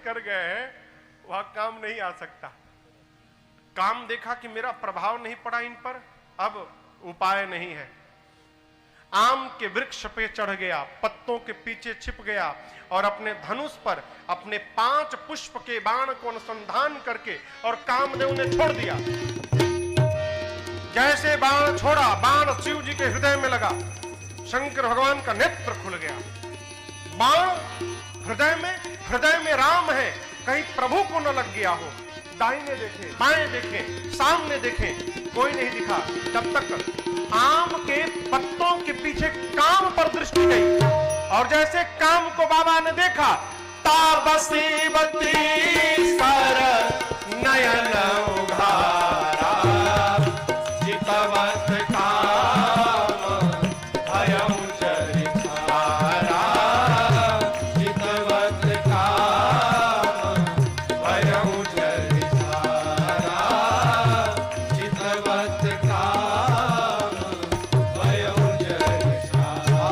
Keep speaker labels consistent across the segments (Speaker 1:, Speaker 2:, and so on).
Speaker 1: कर गए हैं वहां काम नहीं आ सकता। काम देखा कि मेरा प्रभाव नहीं पड़ा इन पर, अब उपाय नहीं है। आम के वृक्ष पे चढ़ गया, पत्तों के पीछे छिप गया और अपने धनुष पर अपने 5 पुष्प के बाण को अनुसंधान करके और कामदेव ने छोड़ दिया। जैसे बाण छोड़ा, बाण शिव जी के हृदय में लगा, शंकर भगवान का नेत्र खुल गया। बाण हृदय में राम है, कहीं प्रभु को न लग गया हो। दाहिने देखे, बाएं देखे, सामने देखे, कोई नहीं दिखा। जब तक आम के पत्तों के पीछे काम पर दृष्टि गई और जैसे काम को बाबा ने देखा, ताबसी बती सर नयन उघारा, जितवत काम भयं चरितारा, जितवत काम भयं चरितारा, जितवत काम भयं चरितारा।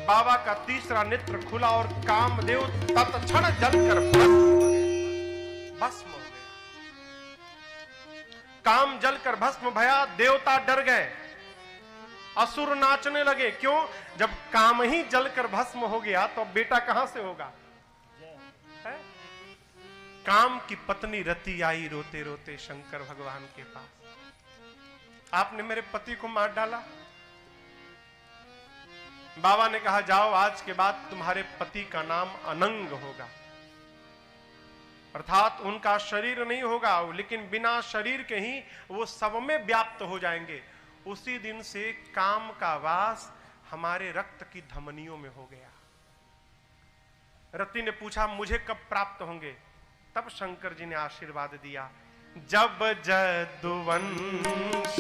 Speaker 1: बाबा का तीसरा नेत्र खुला और कामदेव तत्क्षण जलकर भस्म हो गया। काम जलकर भस्म भया, देवता डर गए, असुर नाचने लगे। क्यों? जब काम ही जलकर भस्म हो गया तो बेटा कहां से होगा? है? काम की पत्नी रति आई रोते रोते शंकर भगवान के पास, आपने मेरे पति को मार डाला। बाबा ने कहा जाओ, आज के बाद तुम्हारे पति का नाम अनंग होगा, अर्थात उनका शरीर नहीं होगा, लेकिन बिना शरीर के ही वो सब में व्याप्त हो जाएंगे। उसी दिन से काम का वास हमारे रक्त की धमनियों में हो गया। रति ने पूछा मुझे कब प्राप्त होंगे? तब शंकर जी ने आशीर्वाद दिया, जब जदुवंश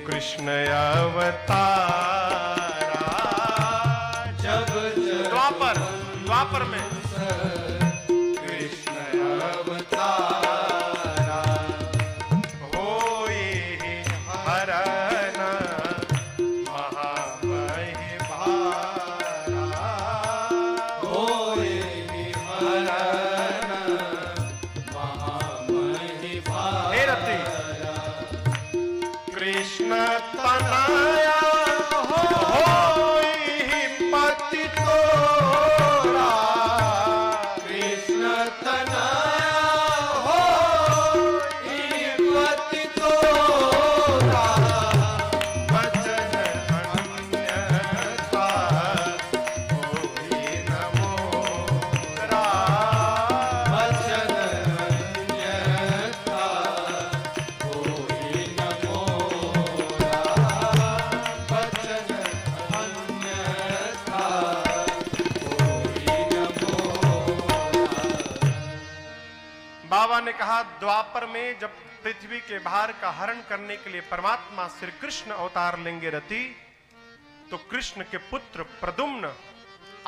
Speaker 1: कृष्ण अवतारा, जब द्वापर में तनाया होई पति तोरा, कृष्ण तनाया होई पति तोरा, वचन अन्यथा होई न मोरा, वचन अन्यथा होई न मोरा। बाबा ने कहा द्वापर में जब पृथ्वी के भार का हरण करने के लिए परमात्मा श्री कृष्ण अवतार लेंगे रति, तो कृष्ण के पुत्र प्रद्युम्न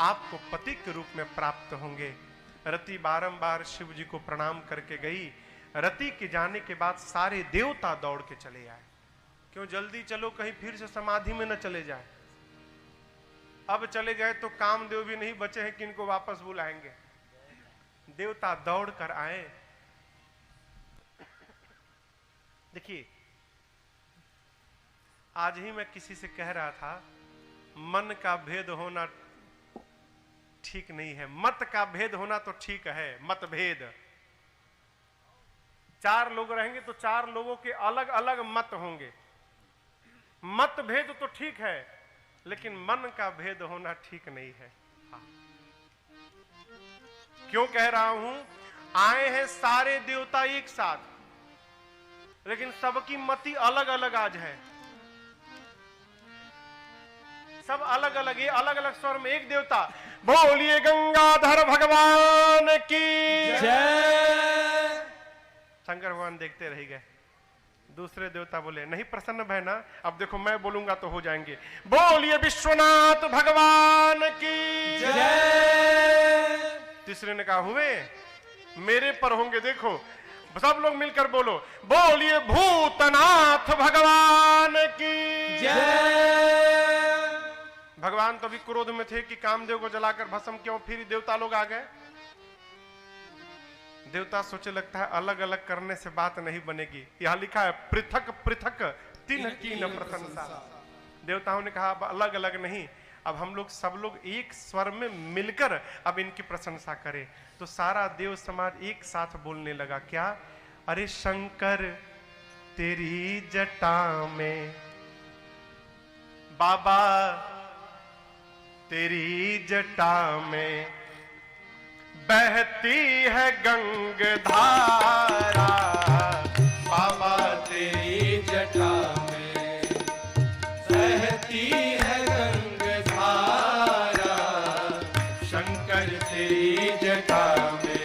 Speaker 1: आपको पति के रूप में प्राप्त होंगे। रति बारंबार शिव जी को प्रणाम करके गई। रति के जाने के बाद सारे देवता दौड़ के चले आए। क्यों? जल्दी चलो, कहीं फिर से समाधि में न चले जाए। अब चले गए तो कामदेव भी नहीं बचे हैं कि इनको वापस बुलाएंगे। देवता दौड़ कर आए। देखिए, आज ही मैं किसी से कह रहा था, मन का भेद होना ठीक नहीं है, मत का भेद होना तो ठीक है। मतभेद, 4 लोग रहेंगे तो 4 लोगों के अलग अलग मत होंगे। मतभेद तो ठीक है, लेकिन मन का भेद होना ठीक नहीं है। क्यों कह रहा हूं? आए हैं सारे देवता एक साथ, लेकिन सबकी मति अलग अलग आज है। सब अलग अलग, ये अलग अलग स्वर में एक देवता। बोलिए गंगाधर भगवान की जय। शंकर भगवान देखते रह गए। दूसरे देवता बोले नहीं प्रसन्न भय ना, अब देखो मैं बोलूंगा तो हो जाएंगे। बोलिए विश्वनाथ भगवान की जय। तीसरे ने कहा हुए मेरे पर होंगे, देखो सब लोग मिलकर बोलो, बोलिए भूतनाथ भगवान की जय। भगवान तो अभी क्रोध में थे कि कामदेव को जलाकर भस्म क्यों, फिर देवता लोग आ गए। देवता सोचे लगता है अलग अलग करने से बात नहीं बनेगी। यहां लिखा है पृथक पृथक तिन्ह कीन प्रशंसा। देवताओं ने कहा अब अलग अलग नहीं, अब हम लोग सब लोग एक स्वर में मिलकर अब इनकी प्रशंसा करें। तो सारा देव समाज एक साथ बोलने लगा, क्या? अरे शंकर तेरी जटा में, बाबा तेरी जटा में बहती है गंगधारा, बाबा तेरी जटा में बहती है गंगधारा, शंकर तेरी जटा में,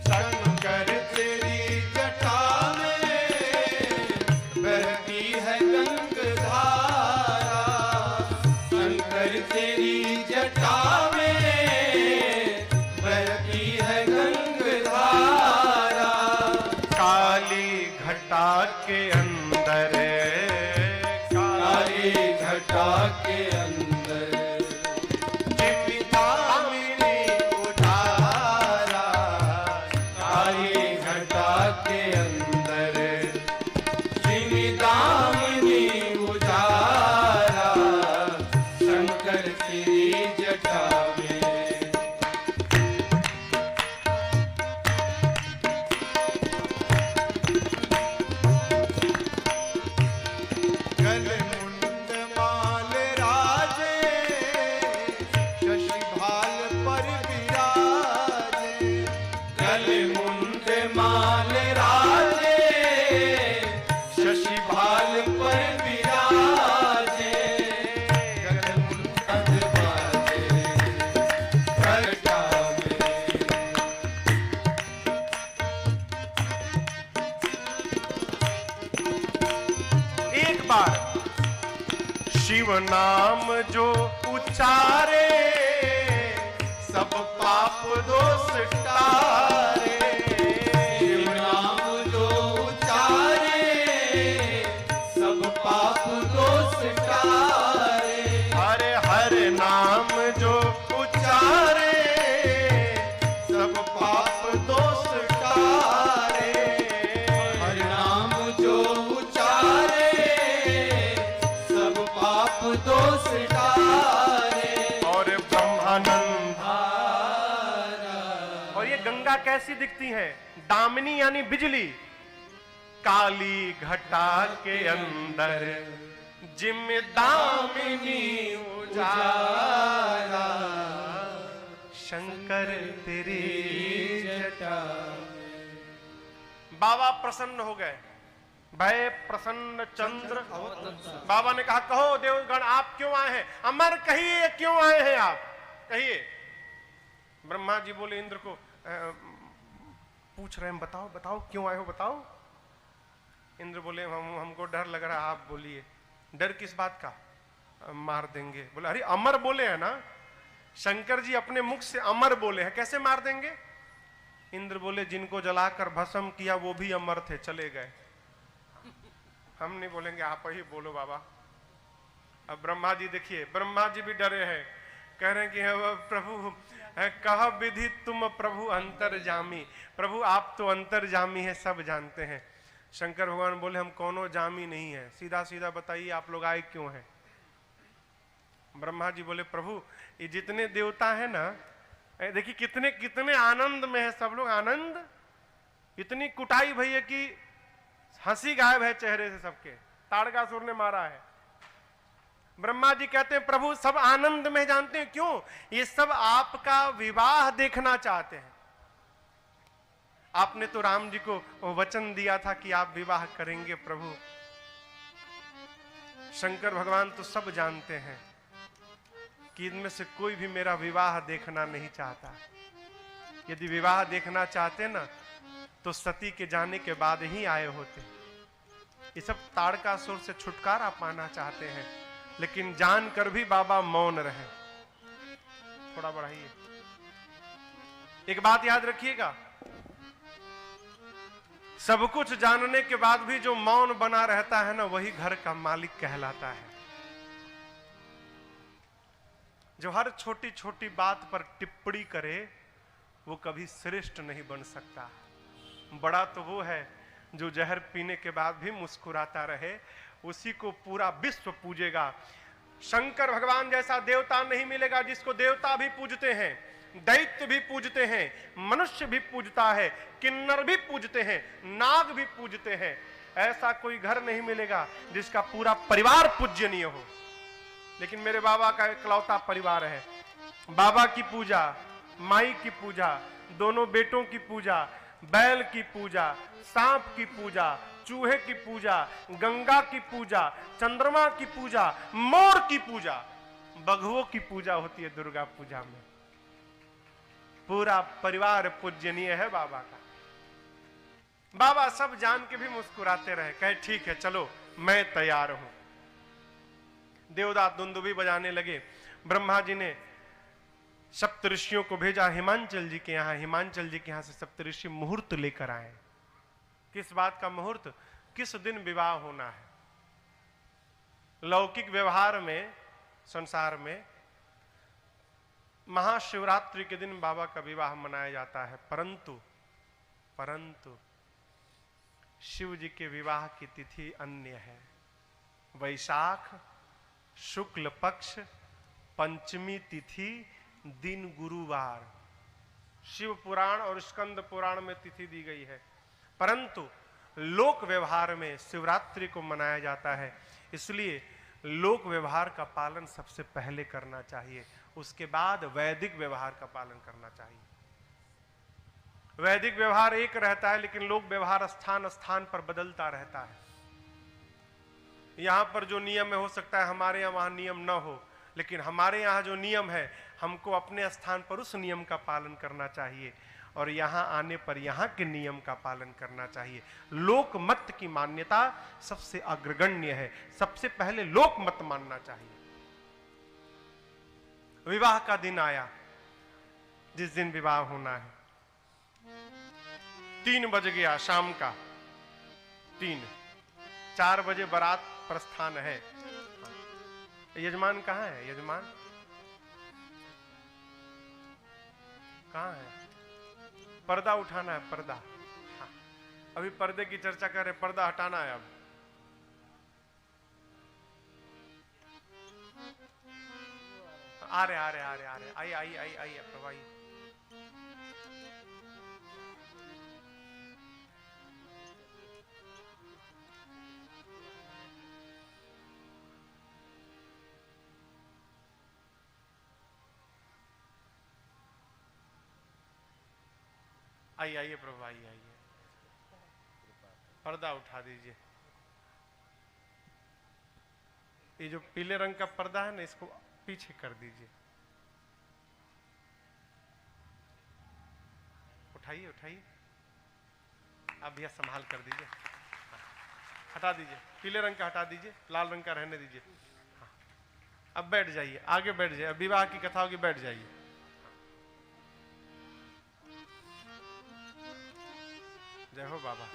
Speaker 1: शंकर तेरी जटा में बहती है गंगधारा, शंकर तेरी जटा में बहती है गंगधारा, काली घटा के अंदर, काली घटा के अंदर चिमिदामिनी उधारा, काली घटा के अंदर चिमिदामिनी उधारा, शंकर तेरी जटा में। गल मुंड माल राजे, शशि भाल पर विराजे, गल मुंड माल राजे, शशि भाल पर विराजे, गल मुंड बाजे घटा में। एक बार शिव नाम जो उच्चारे, सब पाप दोष टारे, शिव नाम जो उच्चारे, सब पाप दोष टारे, हरे हरे नाम जो उच्चारे, सब पाप दोष टारे, हरि नाम जो उच्चारे, सब पाप दोष टारे, और ब्रह्मानंद। और ये गंगा कैसी दिखती है? दामिनी यानी बिजली, काली घटा के अंदर जिम दामिनी उजाला, शंकर तेरी जटा। बाबा प्रसन्न हो गए, भय प्रसन्न चंद्र। बाबा ने कहा कहो देवगण आप क्यों आए हैं? अमर कहिए क्यों आए हैं आप, कहिए। ब्रह्मा जी बोले इंद्र को पूछ रहे हैं, बताओ बताओ क्यों आए हो, बताओ। इंद्र बोले हमको डर लग रहा है, आप बोलिए। डर किस बात का? मार देंगे। बोले अरे अमर बोले है ना, शंकर जी अपने मुख से अमर बोले हैं, कैसे मार देंगे? इंद्र बोले जिनको जलाकर भस्म किया वो भी अमर थे, चले गए, हम नहीं बोलेंगे, आप ही बोलो बाबा। अब ब्रह्मा जी देखिए, ब्रह्मा जी भी डरे हैं, कह रहे हैं कि प्रभु कह विधि तुम प्रभु अंतर्जामी, प्रभु आप तो अंतर्जामी है, सब जानते हैं। शंकर भगवान बोले हम कोनो जामी नहीं है, सीधा सीधा बताइए आप लोग आए क्यों हैं? ब्रह्मा जी बोले प्रभु ये जितने देवता है ना, देखिए कितने कितने आनंद में है सब लोग, आनंद, इतनी कुटाई भैया की हंसी गायब है चेहरे से सबके, ताड़कासुर ने मारा है। ब्रह्मा जी कहते हैं प्रभु सब आनंद में, जानते हैं क्यों? ये सब आपका विवाह देखना चाहते हैं। आपने तो राम जी को वचन दिया था कि आप विवाह करेंगे प्रभु। शंकर भगवान तो सब जानते हैं कि इनमें से कोई भी मेरा विवाह देखना नहीं चाहता। यदि विवाह देखना चाहते ना तो सती के जाने के बाद ही आए होते। ये सब ताड़कासुर से छुटकारा पाना चाहते हैं, लेकिन जानकर भी बाबा मौन रहे। थोड़ा बढ़ाइए। एक बात याद रखिएगा, सब कुछ जानने के बाद भी जो मौन बना रहता है ना, वही घर का मालिक कहलाता है। जो हर छोटी छोटी बात पर टिप्पणी करे वो कभी श्रेष्ठ नहीं बन सकता। बड़ा तो वो है जो जहर पीने के बाद भी मुस्कुराता रहे, उसी को पूरा विश्व पूजेगा। शंकर भगवान जैसा देवता नहीं मिलेगा जिसको देवता भी पूजते हैं, दैत्य भी पूजते हैं, मनुष्य भी पूजता है, किन्नर भी पूजते हैं, नाग भी पूजते हैं। ऐसा कोई घर नहीं मिलेगा जिसका पूरा परिवार पूजनीय हो। लेकिन मेरे बाबा का इकलौता परिवार है। बाबा की पूजा, माई की पूजा, दोनों बेटों की पूजा, बैल की पूजा, सांप की पूजा, चूहे की पूजा, गंगा की पूजा, चंद्रमा की पूजा, मोर की पूजा, बघुओं की पूजा होती है दुर्गा पूजा में। पूरा परिवार पूजनीय है बाबा का। बाबा सब जान के भी मुस्कुराते रहे, कहे ठीक है चलो मैं तैयार हूं। देवदास दुंदुभी बजाने लगे। ब्रह्मा जी ने सप्तऋषियों को भेजा हिमांचल जी के यहां, हिमांचल जी के यहां से सप्तऋषि मुहूर्त लेकर आए। किस बात का मुहूर्त? किस दिन विवाह होना है। लौकिक व्यवहार में, संसार में महाशिवरात्रि के दिन बाबा का विवाह मनाया जाता है, परंतु शिव जी के विवाह की तिथि अन्य है। वैशाख शुक्ल पक्ष पंचमी तिथि, दिन गुरुवार। शिव पुराण और स्कंद पुराण में तिथि दी गई है, परंतु लोक व्यवहार में शिवरात्रि को मनाया जाता है। इसलिए लोक व्यवहार का पालन सबसे पहले करना चाहिए, उसके बाद वैदिक व्यवहार का पालन करना चाहिए। वैदिक व्यवहार एक रहता है, लेकिन लोक व्यवहार स्थान स्थान पर बदलता रहता है। यहां पर जो नियम है, हो सकता है हमारे यहां वहां नियम न हो, लेकिन हमारे यहां जो नियम है हमको अपने स्थान पर उस नियम का पालन करना चाहिए और यहां आने पर यहां के नियम का पालन करना चाहिए। लोक मत की मान्यता सबसे अग्रगण्य है, सबसे पहले लोक मत मानना चाहिए। विवाह का दिन आया, जिस दिन विवाह होना है। 3 बज गया शाम का, 4 बजे बारात प्रस्थान है। यजमान कहाँ है? यजमान कहाँ है? पर्दा उठाना है, पर्दा। हाँ, अभी पर्दे की चर्चा कर रहे, पर्दा हटाना है। अब आ रहे आइए प्रभु आइए। आइए प्रभु आइए। पर्दा उठा दीजिए। ये जो पीले रंग का पर्दा है ना, इसको पीछे कर दीजिए। उठाइए। आप भैया संभाल कर दीजिए। हटा दीजिए, पीले रंग का हटा दीजिए, लाल रंग का रहने दीजिए। हाँ, अब बैठ जाइए, आगे बैठ जाइए। विवाह की कथा होगी, बैठ जाइए। जय हो बाबा।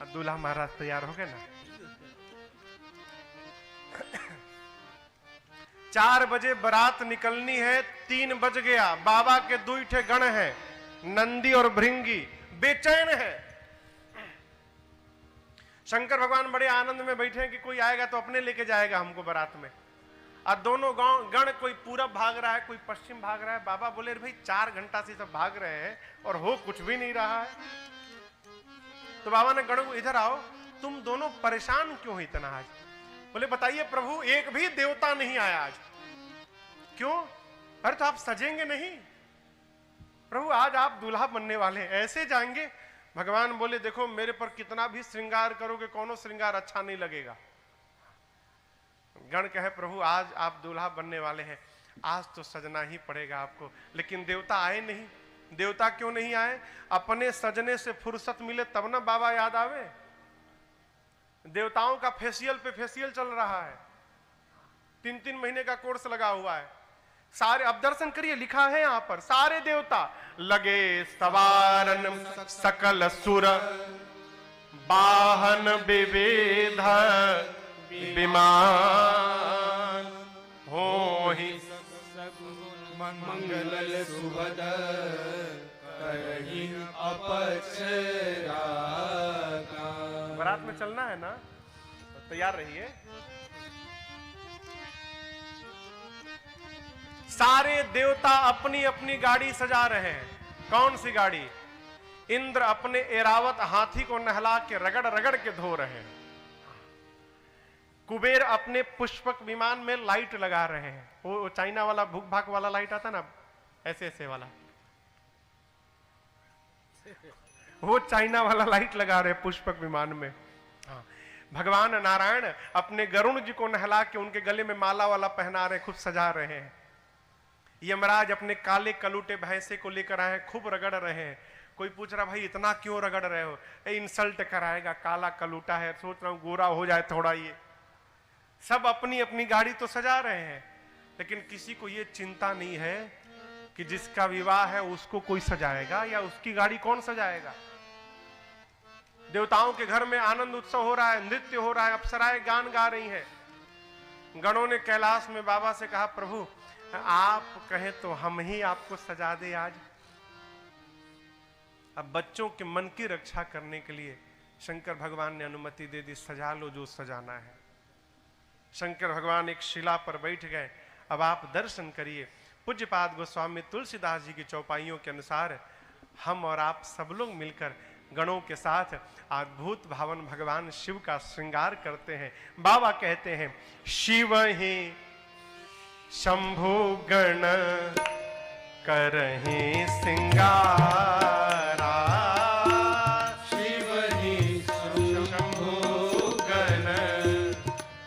Speaker 1: अब दूल्हा महाराज तैयार हो गए ना। 4 बजे बारात निकलनी है, 3 बज गया। बाबा के 2 ठे गण हैं, नंदी और भृंगी, बेचैन है। शंकर भगवान बड़े आनंद में बैठे हैं कि कोई आएगा तो अपने लेके जाएगा हमको बारात में। और दोनों गण, कोई पूरब भाग रहा है, कोई पश्चिम भाग रहा है। बाबा बोले भाई 4 घंटा से सब भाग रहे हैं और हो कुछ भी नहीं रहा है। तो बाबा ने गण को, इधर आओ, तुम दोनों परेशान क्यों हो इतना आज? बोले बताइए प्रभु, एक भी देवता नहीं आया आज। क्यों? अरे तो आप सजेंगे नहीं? प्रभु आज आप दूल्हा बनने वाले हैं, ऐसे जाएंगे? भगवान बोले देखो, मेरे पर कितना भी श्रृंगार करोगे, कोनो श्रृंगार अच्छा नहीं लगेगा। गण कहे प्रभु आज आप दूल्हा बनने वाले हैं, आज तो सजना ही पड़ेगा आपको। लेकिन देवता आए नहीं। देवता क्यों नहीं आए? अपने सजने से फुर्सत मिले तब ना बाबा याद आवे। देवताओं का फेशियल पे फेशियल चल रहा है, 3-3 महीने का कोर्स लगा हुआ है। सारे, अब दर्शन करिए, लिखा है यहां पर, सारे देवता लगे सवारन सकल सुर वाहन विविध विमान हो ही
Speaker 2: मंगल सुभद करहि अपचरा।
Speaker 1: बारात में चलना है ना, तो तैयार रहिए। सारे देवता अपनी अपनी गाड़ी सजा रहे हैं। कौन सी गाड़ी? इंद्र अपने एरावत हाथी को नहला के रगड़ रगड़ के धो रहे हैं। कुबेर अपने पुष्पक विमान में लाइट लगा रहे हैं। वो चाइना वाला भूख भाग वाला लाइट आता ना, ऐसे ऐसे वाला, वो चाइना वाला लाइट लगा रहे हैं पुष्पक विमान में। भगवान नारायण अपने गरुण जी को नहला के उनके गले में माला वाला पहना रहे, खूब सजा रहे हैं। यमराज अपने काले कलूटे भैंसे को लेकर आए हैं, खूब रगड़ रहे हैं। कोई पूछ रहा भाई इतना क्यों रगड़ रहे हो? इंसल्ट कराएगा, काला कलूटा है, सोच रहा हूं गोरा हो जाए थोड़ा। ये सब अपनी अपनी गाड़ी तो सजा रहे हैं, लेकिन किसी को ये चिंता नहीं है कि जिसका विवाह है उसको कोई सजाएगा या उसकी गाड़ी कौन सजाएगा। देवताओं के घर में आनंद उत्सव हो रहा है, नृत्य हो रहा है, अप्सराएं गान गा रही हैं। गणों ने कैलाश में बाबा से कहा, प्रभु आप कहें तो हम ही आपको सजा दे आज। अब बच्चों के मन की रक्षा करने के लिए शंकर भगवान ने अनुमति दे दी, सजा लो जो सजाना है। शंकर भगवान एक शिला पर बैठ गए। अब आप दर्शन करिए। पूज्यपाद गोस्वामी तुलसीदास जी की चौपाइयों के अनुसार हम और आप सब लोग मिलकर गणों के साथ अद्भुत भावन भगवान शिव का श्रृंगार करते हैं। बाबा कहते हैं, शिव ही शंभु गण करहि सिंगारा,
Speaker 2: शिव ही शंभु गण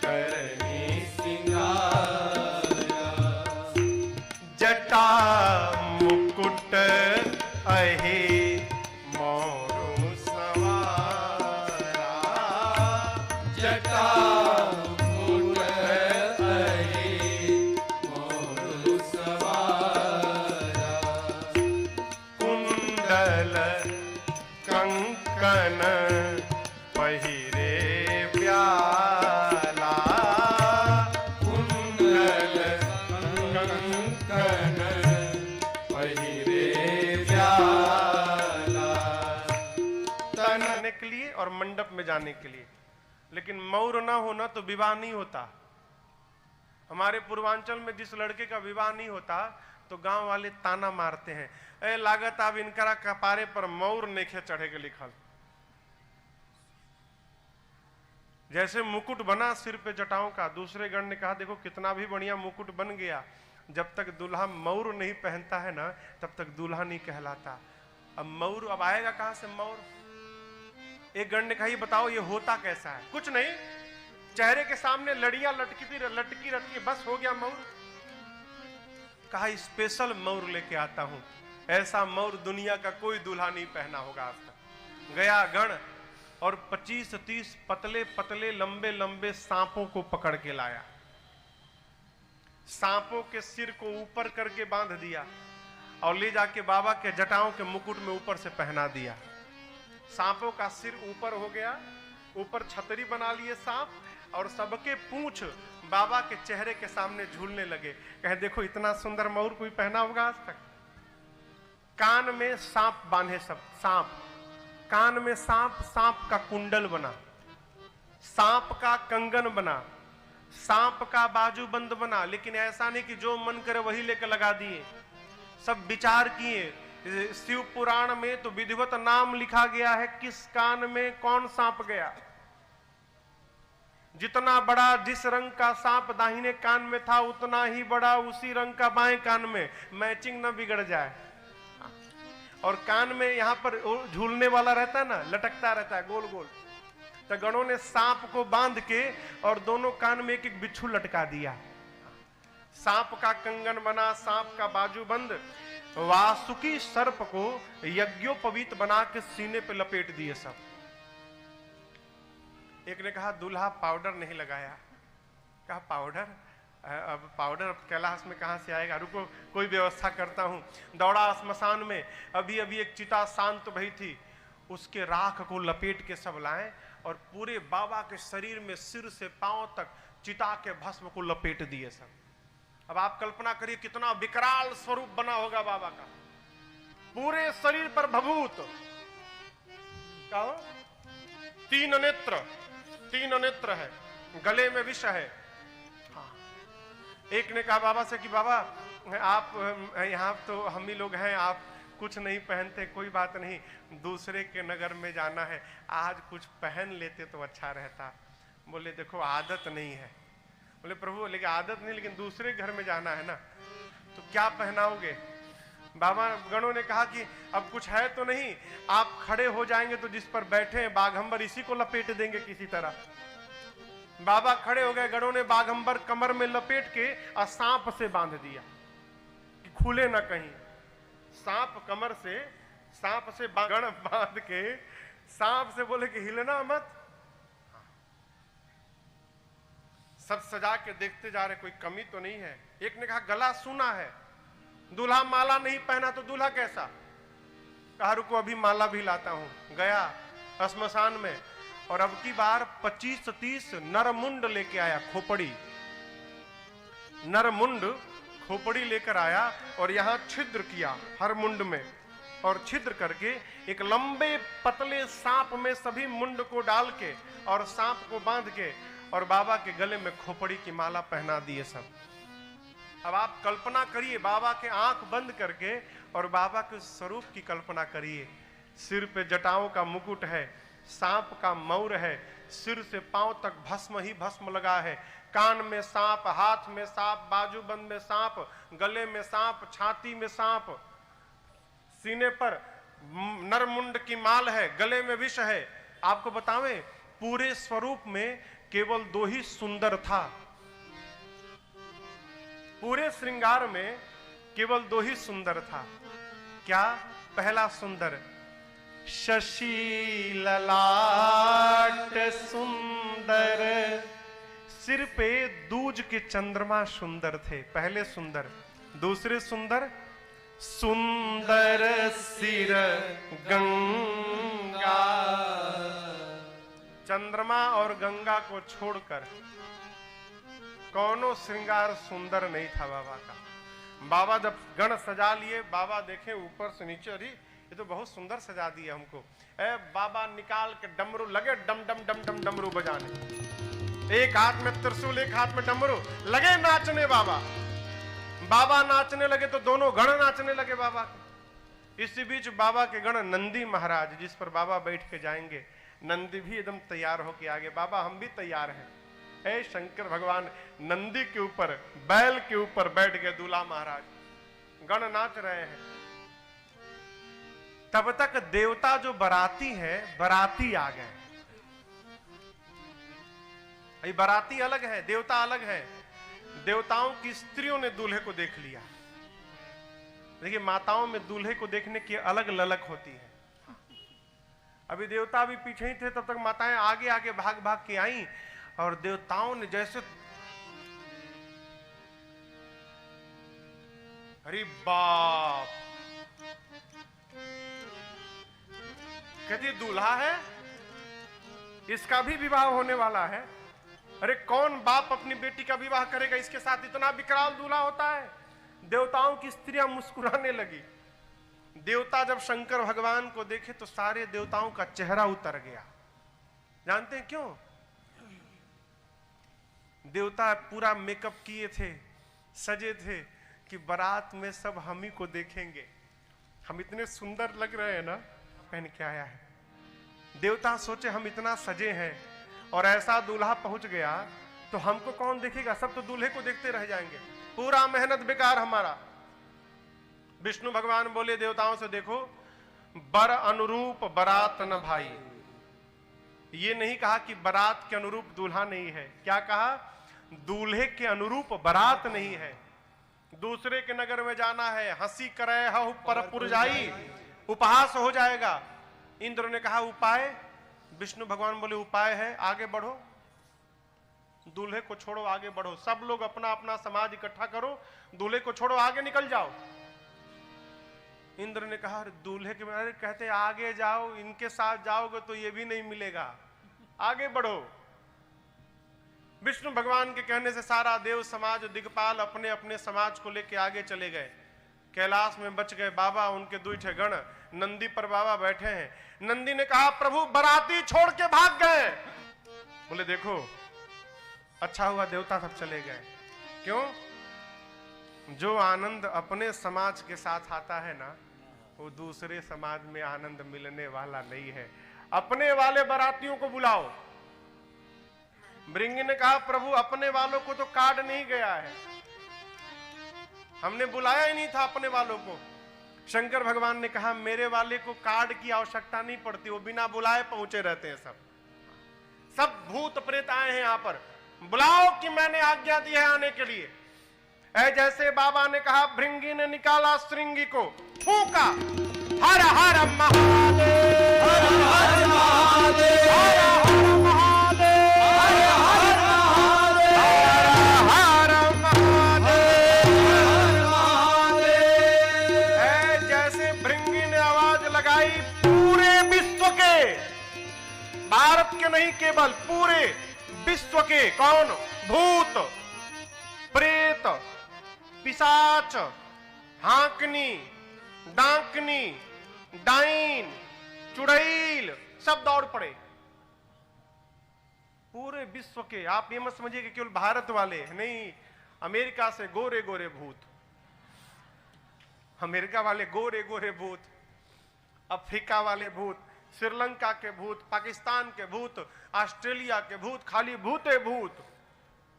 Speaker 2: करहि सिंगारा।
Speaker 1: जटा मुकुट अहि मोरु सवारा,
Speaker 2: जटा मुकुट अहि मोरु सवारा।
Speaker 1: कुंडल कंकन पहिरे ब्याला,
Speaker 2: कुंडल कंकन पहिरे ब्याला।
Speaker 1: जाने के लिए और मंडप में जाने के लिए। लेकिन मौर ना होना तो विवाह नहीं होता। हमारे पूर्वांचल में जिस लड़के का विवाह नहीं होता तो गांव वाले ताना मारते हैं, ए लागत अब इनकरा कपारे पर मौर नेखे चढ़े के लिखल। जैसे मुकुट बना सिर पे जटाओं का, दूसरे गण ने कहा देखो कितना भी बढ़िया मुकुट बन गया, जब तक दूल्हा मौर नहीं पहनता है ना तब तक दूल्हा नहीं कहलाता। अब मौर अब आएगा कहां से मौर? एक गण ने कहा ये बताओ ये होता कैसा है? कुछ नहीं, चेहरे के सामने लड़ियां लटकी रहती है, बस हो गया मौर। कहा स्पेशल मौर लेके आता हूं, ऐसा मौर दुनिया का कोई दूल्हा नहीं पहना होगा आज तक। गया गण और 25-30 पतले पतले लंबे लंबे सांपों को पकड़ के लाया। सांपों के सिर को ऊपर करके बांध दिया और ले जाके बाबा के जटाओं के मुकुट में ऊपर से पहना दिया। सांपों का सिर ऊपर हो गया, ऊपर छतरी बना लिए सांप, और सबके पूंछ बाबा के चेहरे के सामने झूलने लगे। कहे देखो इतना सुंदर मौर कोई पहना होगा आज तक। कान में सांप बांधे, सब सांप, कान में सांप, सांप का कुंडल बना, सांप का कंगन बना, सांप का बाजूबंद बना। लेकिन ऐसा नहीं कि जो मन करे वही लेकर लगा दिए, सब विचार किए। शिव पुराण में तो विधिवत नाम लिखा गया है किस कान में कौन सांप गया। जितना बड़ा जिस रंग का सांप दाहिने कान में था उतना ही बड़ा उसी रंग का बाएं कान में, मैचिंग ना बिगड़ जाए। और कान में यहां पर झूलने वाला रहता है ना, लटकता रहता है गोल गोल। तो गणों ने सांप को बांध के और दोनों कान में एक एक बिच्छू लटका दिया। सांप का कंगन बना, सांप का बाजूबंद। वासुकी सर्प को यज्ञोपवीत बना के सीने पे लपेट दिए सब। एक ने कहा दूल्हा पाउडर नहीं लगाया। कहा पाउडर? अब पाउडर कैलाश में कहां से आएगा, रुको कोई व्यवस्था करता हूं। दौड़ा श्मशान में, अभी अभी एक चिता शांत भई थी, उसके राख को लपेट के सब लाए और पूरे बाबा के शरीर में सिर से पांव तक चिता के भस्म को लपेट दिए सब। अब आप कल्पना करिए कितना विकराल स्वरूप बना होगा बाबा का, पूरे शरीर पर भभूत, क्या हो? तीन नेत्र है, गले में विष है। हाँ। एक ने कहा बाबा से कि बाबा आप यहाँ तो हम ही लोग हैं, आप कुछ नहीं पहनते, कोई बात नहीं, दूसरे के नगर में जाना है, आज कुछ पहन लेते तो अच्छा रहता। बोले देखो आदत नहीं है। बोले प्रभु लेकिन आदत नहीं, लेकिन दूसरे घर में जाना है ना, तो क्या पहनाओगे? बाबा गणों ने कहा कि अब कुछ है तो नहीं, आप खड़े हो जाएंगे तो जिस पर बैठे हैं बाघंबर इसी को लपेट देंगे किसी तरह। बाबा खड़े हो गए, गणों ने बाघंबर कमर में लपेट के और सांप से बांध दिया कि खुले ना कहीं। सांप कमर से, सांप से गण बांध के सांप से बोले कि हिलना मत। सब सजा के देखते जा रहे, कोई कमी तो नहीं है। एक ने कहा गला सूना है, दूल्हा माला नहीं पहना तो दूल्हा कैसा? कहा रुको अभी माला भी लाता हूं। गया श्मशान में और अब की बार 25-30 नरमुंड लेके आया, खोपड़ी, नरमुंड खोपड़ी लेकर आया और यहां छिद्र किया हर मुंड में, और छिद्र करके एक लंबे पतले सांप में सभी मुंड को डाल के और सांप को बांध के और बाबा के गले में खोपड़ी की माला पहना दिए सब। अब आप कल्पना करिए, बाबा के आंख बंद करके और बाबा के स्वरूप की कल्पना करिए। सिर पे जटाओं का मुकुट है, सांप का मौर है, सिर से पांव तक भस्म ही भस्म लगा है, कान में सांप, हाथ में सांप, बाजूबंद में सांप, गले में सांप, छाती में सांप, सीने पर नरमुंड की माल है, गले में विष है। आपको बतावें पूरे स्वरूप में केवल 2 ही सुंदर था, पूरे श्रृंगार में केवल 2 ही सुंदर था। क्या? पहला सुंदर शशि ललाट सुंदर, सिर पे दूज के चंद्रमा सुंदर थे, पहले सुंदर। दूसरे सुंदर, सुंदर सिर गंगा। चंद्रमा और गंगा को छोड़कर कौनो श्रृंगार सुंदर नहीं था बाबा का। बाबा जब गण सजा लिए, बाबा देखे ऊपर से नीचे, अरे ये तो बहुत सुंदर सजा दिया हमको। बाबा निकाल के डमरू लगे, डम डम डम डम डमरू बजाने, एक हाथ में त्रिशूल एक हाथ में डमरू, लगे नाचने। बाबा नाचने लगे तो दोनों गण नाचने लगे बाबा के। इसी बीच बाबा के गण नंदी महाराज, जिस पर बाबा बैठ के जाएंगे, नंदी भी एकदम तैयार होके आगे, बाबा हम भी तैयार हैं। हे शंकर भगवान नंदी के ऊपर, बैल के ऊपर बैठ गए दूल्हा महाराज, गण नाच रहे हैं। तब तक देवता जो बराती है, बराती आ गए। बराती अलग है, देवता अलग है। देवताओं की स्त्रियों ने दूल्हे को देख लिया। देखिए माताओं में दूल्हे को देखने की अलग ललक होती है। अभी देवता भी पीछे ही थे, तब तक माताएं आगे आगे भाग भाग के आई और देवताओं ने जैसे, अरे बाप, कहती दूल्हा है, इसका भी विवाह होने वाला है। अरे कौन बाप अपनी बेटी का विवाह करेगा, इसके साथ इतना विकराल दूल्हा होता है। देवताओं की स्त्रियां मुस्कुराने लगी। देवता जब शंकर भगवान को देखे तो सारे देवताओं का चेहरा उतर गया। जानते हैं क्यों? देवता पूरा मेकअप किए थे, सजे थे कि बारात में सब हम ही को देखेंगे, हम इतने सुंदर लग रहे हैं ना, पहन के आया है। देवता सोचे हम इतना सजे हैं और ऐसा दूल्हा पहुंच गया तो हमको कौन देखेगा, सब तो दूल्हे को देखते रह जाएंगे, पूरा मेहनत बेकार हमारा। विष्णु भगवान बोले देवताओं से, देखो बर अनुरूप बारात न भाई। ये नहीं कहा कि बारात के अनुरूप दूल्हा नहीं है, क्या कहा? दूल्हे के अनुरूप बारात नहीं है। दूसरे के नगर में जाना है, हंसी करे हऊ परपुर जाई, उपहास हो जाएगा। इंद्र ने कहा उपाय? विष्णु भगवान बोले उपाय है, आगे बढ़ो, दूल्हे को छोड़ो, आगे बढ़ो, सब लोग अपना अपना समाज इकट्ठा करो, दूल्हे को छोड़ो, आगे निकल जाओ। इंद्र ने कहा दूल्हे के बारे कहते आगे जाओ, इनके साथ जाओगे तो ये भी नहीं मिलेगा, आगे बढ़ो। विष्णु भगवान के कहने से सारा देव समाज दिग्पाल अपने अपने समाज को लेके आगे चले गए। कैलाश में बच गए बाबा, उनके दूठे गण नंदी पर बाबा बैठे हैं। नंदी ने कहा प्रभु बराती छोड़ के भाग गए। बोले देखो अच्छा हुआ देवता सब चले गए। क्यों? जो आनंद अपने समाज के साथ आता है ना, वो दूसरे समाज में आनंद मिलने वाला नहीं है। अपने वाले बारातियों को बुलाओ। भृंगी ने कहा प्रभु अपने वालों को तो कार्ड नहीं गया है, हमने बुलाया ही नहीं था अपने वालों को। शंकर भगवान ने कहा मेरे वाले को कार्ड की आवश्यकता नहीं पड़ती, वो बिना बुलाए पहुंचे रहते हैं। सब भूत प्रेत आए हैं यहाँ पर, बुलाओ कि मैंने आज्ञा दी है आने के लिए। जैसे बाबा ने कहा भृंगी ने निकाला श्रृंगी को, फूका हर हर महादेव, हर हर महादेव, हर हर महादेव, हर हर महादेव, हर हर महादेव, हर महादेव। जैसे भृंगी ने आवाज लगाई, पूरे विश्व के, भारत के नहीं केवल पूरे विश्व के, कौन? भूत प्रेत पिशाच हाकनी डांकनी डाइन चुड़ैल सब दौड़ पड़े। पूरे विश्व के, आप ये मत समझिए कि केवल भारत वाले नहीं, अमेरिका से गोरे गोरे भूत, अमेरिका वाले गोरे गोरे भूत, अफ्रीका वाले भूत, श्रीलंका के भूत, पाकिस्तान के भूत, ऑस्ट्रेलिया के भूत, खाली भूते भूत,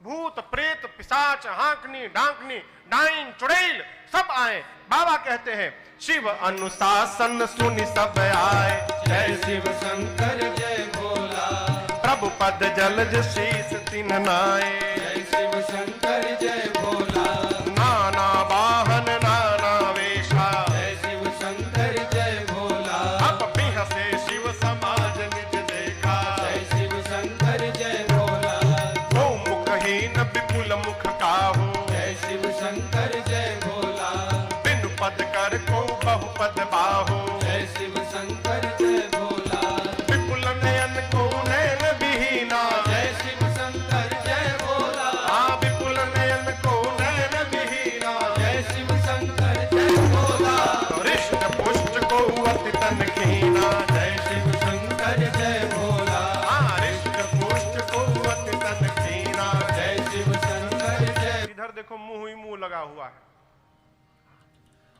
Speaker 1: भूत प्रेत पिशाच हाकनी डांकनी डाइन चुड़ैल सब आए। बाबा कहते हैं शिव अनुशासन सुनि सब आए,
Speaker 2: जय शिव शंकर जय भोला,
Speaker 1: प्रभु पद जलज शीस तिन्ह नाए,
Speaker 2: जय शिव शंकर जय भोला,
Speaker 1: नाना वाहन नाना वेशा,
Speaker 2: जय शिव शंकर जय भोला,
Speaker 1: अब बिहसे शिव समाज निज देखा,
Speaker 2: जय शिव शंकर जय भोला,
Speaker 1: वो मुखहीन विपुल मुख काहू,
Speaker 2: जय शिव शंकर जय भोला,
Speaker 1: बिनु पद कर को बहुपद बाहू,
Speaker 2: जय शिव शंकर जय भोला,
Speaker 1: विपुल नयन को नयन विहीना,
Speaker 2: जय शिव शंकर जय भोला,
Speaker 1: हाँ विपुल नयन को नयन विहीना,
Speaker 2: जय शिव शंकर जय भोला,
Speaker 1: हृष्ट पुष्ट को अति तन खीना,
Speaker 2: जय शिव शंकर जय भोला,
Speaker 1: हाँ हृष्ट पुष्ट को अति तन खीना,
Speaker 2: जय शिव शंकर जय।
Speaker 1: इधर देखो मुंह ही मुंह लगा हुआ है।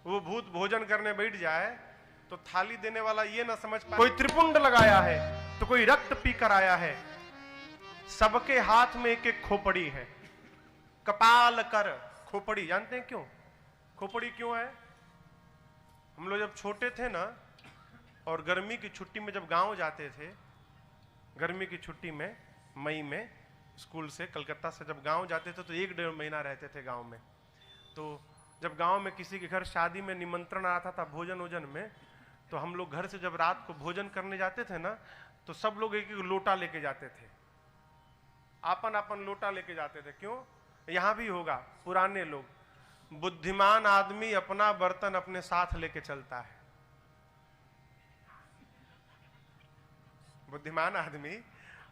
Speaker 1: वो भूत भोजन करने बैठ जाए तो थाली देने वाला ये ना समझ पाए कोई त्रिपुंड लगाया है तो कोई रक्त पीकर आया है। सबके हाथ में एक एक खोपड़ी है, कपाल कर खोपड़ी। जानते हैं क्यों खोपड़ी क्यों है? हम लोग जब छोटे थे ना और गर्मी की छुट्टी में जब गांव जाते थे, गर्मी की छुट्टी में मई में स्कूल से कलकत्ता से जब गांव जाते थे तो 1-1.5 महीना रहते थे गांव में। तो जब गांव में किसी के घर शादी में निमंत्रण आता था भोजन वोजन में, तो हम लोग घर से जब रात को भोजन करने जाते थे ना तो सब लोग एक एक लोटा लेके जाते थे, आपन आपन लोटा लेके जाते थे। क्यों? यहां भी होगा, पुराने लोग, बुद्धिमान आदमी अपना बर्तन अपने साथ लेके चलता है। बुद्धिमान आदमी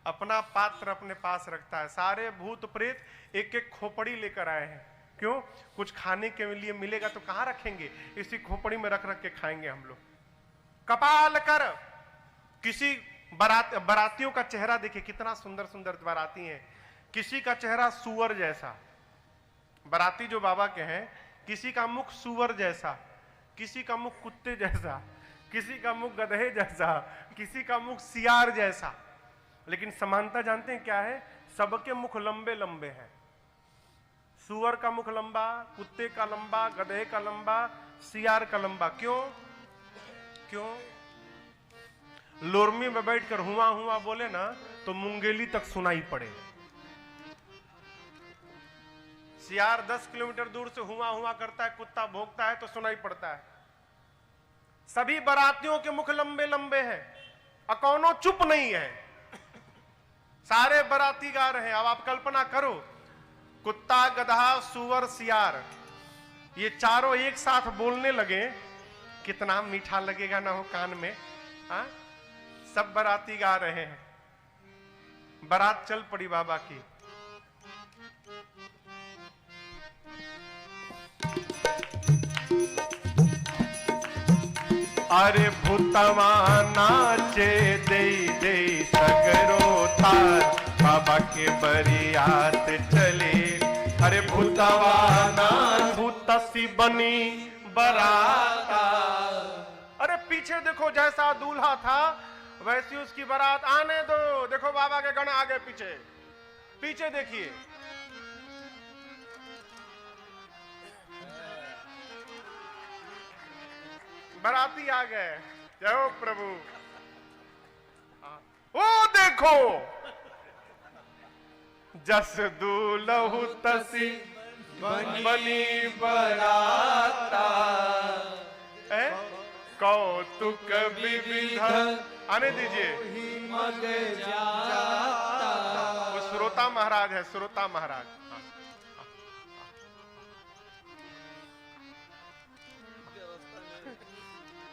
Speaker 1: अपना पात्र अपने पास रखता है। सारे भूत प्रेत एक एक खोपड़ी लेकर आए हैं। क्यों? कुछ खाने के लिए मिलेगा तो कहां रखेंगे, इसी खोपड़ी में रख रख के खाएंगे हम लोग। कपाल कर, किसी बारातियों का चेहरा देखिए कितना सुंदर सुंदर बाराती हैं। किसी का चेहरा सुअर जैसा, बाराती जो बाबा के हैं, किसी का मुख सुअर जैसा, किसी का मुख कुत्ते जैसा, किसी का मुख गधे जैसा, किसी का मुख सियार जैसा। लेकिन समानता जानते हैं क्या है? सबके मुख लंबे लंबे हैं। सुअर का मुख लंबा, कुत्ते का लंबा, गधे का लंबा, सियार का लंबा। क्यों? क्यों? लोरमी में बैठकर हुआ हुआ बोले ना तो मुंगेली तक सुनाई पड़े। सियार 10 किलोमीटर दूर से हुआ हुआ करता है, कुत्ता भौंकता है तो सुनाई पड़ता है। सभी बारातियों के मुख लंबे लंबे हैं और कौनो चुप नहीं है। सारे बाराती गा रहे हैं। अब आप कल्पना करो, कुत्ता गधा सुअर सियार ये चारों एक साथ बोलने लगे, कितना मीठा लगेगा ना हो कान में। हाँ, सब बाराती गा रहे हैं। बारात चल पड़ी बाबा की। अरे भूतवा नाचे दे दे सगरो थार बाबा के बरियात चले। अरे भूतवा नाच भूतसी बनी बराता। अरे पीछे देखो जैसा दूल्हा था वैसी उसकी बारात, आने दो। देखो बाबा के गण आगे पीछे, पीछे देखिए। बाराती आ गए। जय हो प्रभु। ओ देखो जस दूल्हू तसी
Speaker 2: बनी बराता।
Speaker 1: कौतुक विविध। आने दीजिए।
Speaker 2: मग जाता।
Speaker 1: वो श्रोता महाराज है, श्रोता महाराज।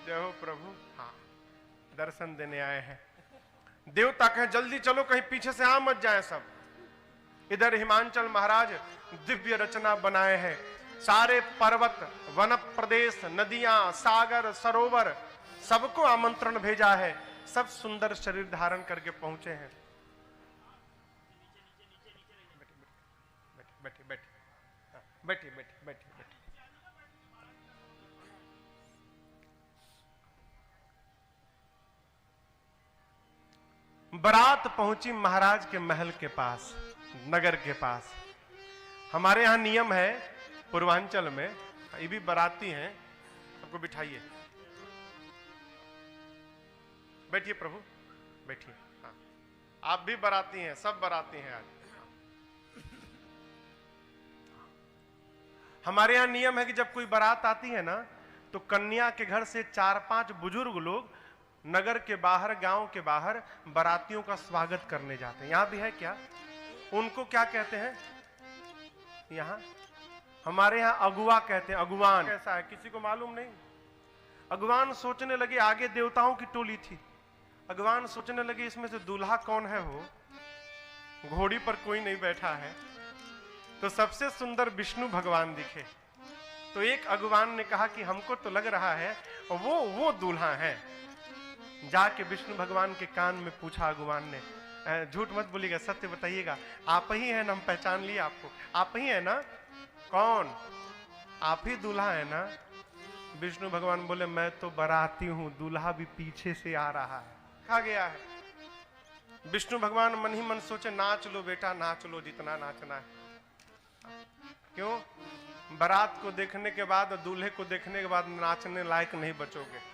Speaker 1: जय हो प्रभु। हाँ, दर्शन देने आए हैं। देवता कहें जल्दी चलो, कहीं पीछे से आ मत जाए सब। इधर हिमांचल महाराज दिव्य रचना बनाए हैं। सारे पर्वत, वन प्रदेश, नदियां, सागर, सरोवर, सबको आमंत्रण भेजा है। सब सुंदर शरीर धारण करके पहुंचे हैं। बैठे बैठे बैठे बैठे बैठे। बारात पहुंची महाराज के महल के पास, नगर के पास। हमारे यहां नियम है पूर्वांचल में, ये भी बाराती हैं, सबको बिठाइए। बैठिए प्रभु, बैठिए। हाँ, आप भी बाराती हैं, सब बाराती हैं आज। हमारे यहां नियम है कि जब कोई बारात आती है ना, तो कन्या के घर से 4-5 बुजुर्ग लोग नगर के बाहर, गांव के बाहर बारातियों का स्वागत करने जाते हैं। यहां भी है क्या? उनको क्या कहते हैं? यहां हमारे यहां अगुआ कहते हैं। अगुवान कैसा है किसी को मालूम नहीं। अगुवान सोचने लगे आगे देवताओं की टोली थी। अगुवान सोचने लगे इसमें से दूल्हा कौन है? हो घोड़ी पर कोई नहीं बैठा है, तो सबसे सुंदर विष्णु भगवान दिखे। तो एक अगुवान ने कहा कि हमको तो लग रहा है वो दूल्हा है। जाके विष्णु भगवान के कान में पूछा अगुवान ने, झूठ मत बोलिएगा, सत्य बताइएगा, आप ही हैं ना? हम पहचान लिए आपको, आप ही है ना? कौन? आप ही दूल्हा है ना? विष्णु भगवान बोले मैं तो बाराती हूं, दूल्हा भी पीछे से आ रहा है। खा गया है। विष्णु भगवान मन ही मन सोचे नाच लो बेटा, नाच लो जितना नाचना है। क्यों? बारात को देखने के बाद, दूल्हे को देखने के बाद नाचने लायक नहीं बचोगे।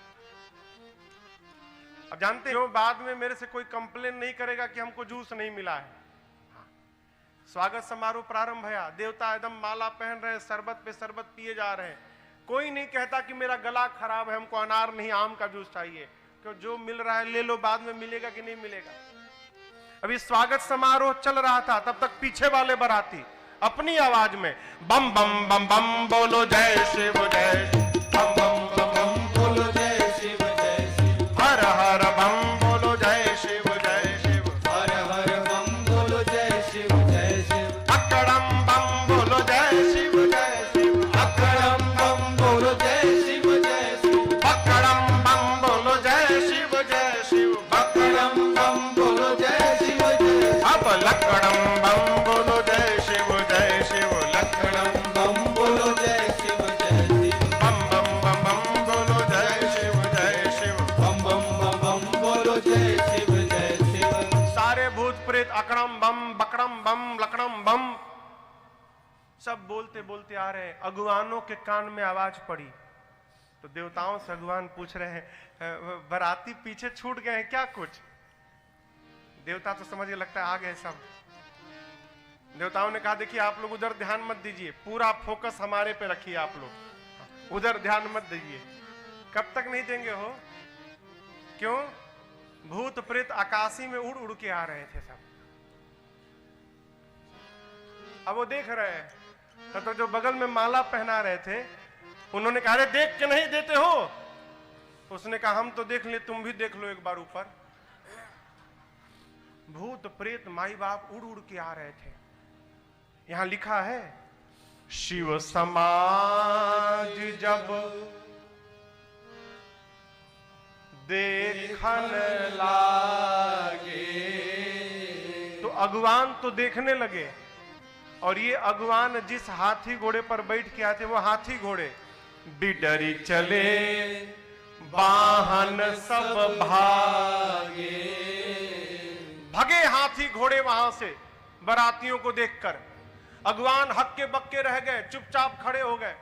Speaker 1: अब जानते हो बाद में मेरे से कोई कंप्लेन नहीं करेगा कि हमको जूस नहीं मिला है। स्वागत समारोह प्रारंभ भया, देवता एकदम माला पहन रहे हैं, शरबत पे शरबत पिए जा रहे हैं। कोई नहीं कहता कि मेरा गला खराब है, हमको अनार नहीं आम का जूस चाहिए। क्यों? जो मिल रहा है ले लो, बाद में मिलेगा कि नहीं मिलेगा। अभी स्वागत समारोह चल रहा था, तब तक पीछे वाले बाराती अपनी आवाज में बम बम बम बम बोलो जय शिव जय, बम बम बम बम बोलो जय शिव जय शिव, हर हर बम बोलो जय शिव जय शिव,
Speaker 2: हर हर बम बोलो जय शिव जय शिव,
Speaker 1: अकड़म बम बोलो जय शिव जय शिव,
Speaker 2: अकड़म बम बोलो जय शिव जय शिव,
Speaker 1: अकड़म बम बोलो जय शिव जय शिव,
Speaker 2: अकड़म बम बोलो जय शिव जय शिव,
Speaker 1: अब लकड़म बम बोलो जय शिव जय शिव, लकड़म
Speaker 2: बम बोलो जय शिव जय शिव,
Speaker 1: बम बम बम बम बोलो जय शिव जय शिव,
Speaker 2: बम बम बम बम बोलो जय शिव जय शिव।
Speaker 1: सारे भूत प्रेत अकड़म बम बकड़म बम लकड़म बम सब बोलते बोलते आ रहे हैं। अगुवानों के कान में आवाज पड़ी तो देवताओं से अगुवान पूछ रहे हैं बाराती पीछे छूट गए हैं क्या? कुछ देवता तो समझ के लगता है आ गए सब। देवताओं ने कहा देखिए आप लोग उधर ध्यान मत दीजिए, पूरा फोकस हमारे पे रखिए, आप लोग उधर ध्यान मत दीजिए। कब तक नहीं देंगे हो? क्यों? भूत प्रेत आकाशी में उड़ उड़ के आ रहे थे सब। अब वो देख रहे हैं तो जो बगल में माला पहना रहे थे उन्होंने कहा अरे देख के नहीं देते हो? उसने कहा हम तो देख ले, तुम भी देख लो एक बार ऊपर। भूत प्रेत माई बाप उड़ उड़ के आ रहे थे। यहां लिखा है शिव समाज जब देखन
Speaker 2: लागे।
Speaker 1: तो अगवान तो देखने लगे, और ये अगवान जिस हाथी घोड़े पर बैठ के आते वो हाथी घोड़े बिडरी चले वाहन सब भागे। भगे हाथी घोड़े वहां से बरातियों को देखकर। अगवान हक्के बक्के रह गए, चुपचाप खड़े हो गए।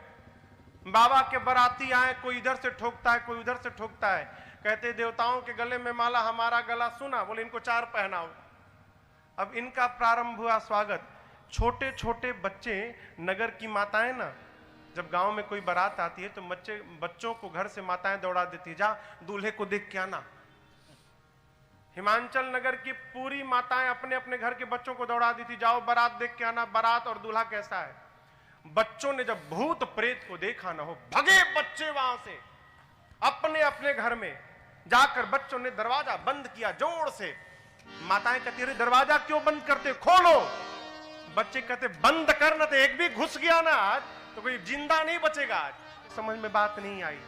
Speaker 1: बाबा के बराती आए, कोई इधर से ठोकता है, कोई उधर से ठोकता है। कहते देवताओं के गले में माला, हमारा गला सुना, बोले इनको 4 पहनाओ। अब इनका प्रारंभ हुआ स्वागत। छोटे छोटे बच्चे, नगर की माताएं ना, जब गांव में कोई बारात आती है तो बच्चों को घर से माताएं दौड़ा देती, जा दूल्हे को देख के आना। हिमाचल नगर की पूरी माताएं अपने अपने घर के बच्चों को दौड़ा दी थी, जाओ बारात देख के आना, बारात और दूल्हा कैसा है। बच्चों ने जब भूत प्रेत को देखा ना हो, भगे बच्चे वहां से अपने अपने घर में जाकर बच्चों ने दरवाजा बंद किया जोर से। माताएं कहती अरे दरवाजा क्यों बंद करते, खोलो। बच्चे कहते बंद करना, तो एक भी घुस गया ना आज तो कोई जिंदा नहीं बचेगा आज। समझ में बात नहीं आई।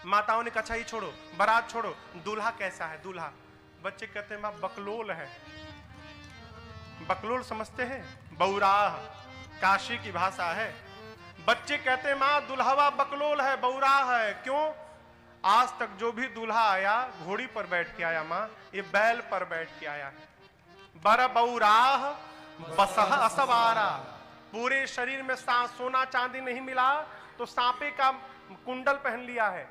Speaker 1: माताओं ने कहा ही छोड़ो, बारात छोड़ो, दूल्हा कैसा है दूल्हा। बच्चे कहते मां बकलोल है। बकलोल समझते हैं, बौराह, काशी की भाषा है। बच्चे कहते मां दुल्हवा बकलोल है, बौराह है। क्यों? आज तक जो भी दूल्हा आया घोड़ी पर बैठ के आया मां, ये बैल पर बैठ के आया है। बर बौराह बसह असवारा। पूरे शरीर में सोना चांदी नहीं मिला तो सांपे का कुंडल पहन लिया है।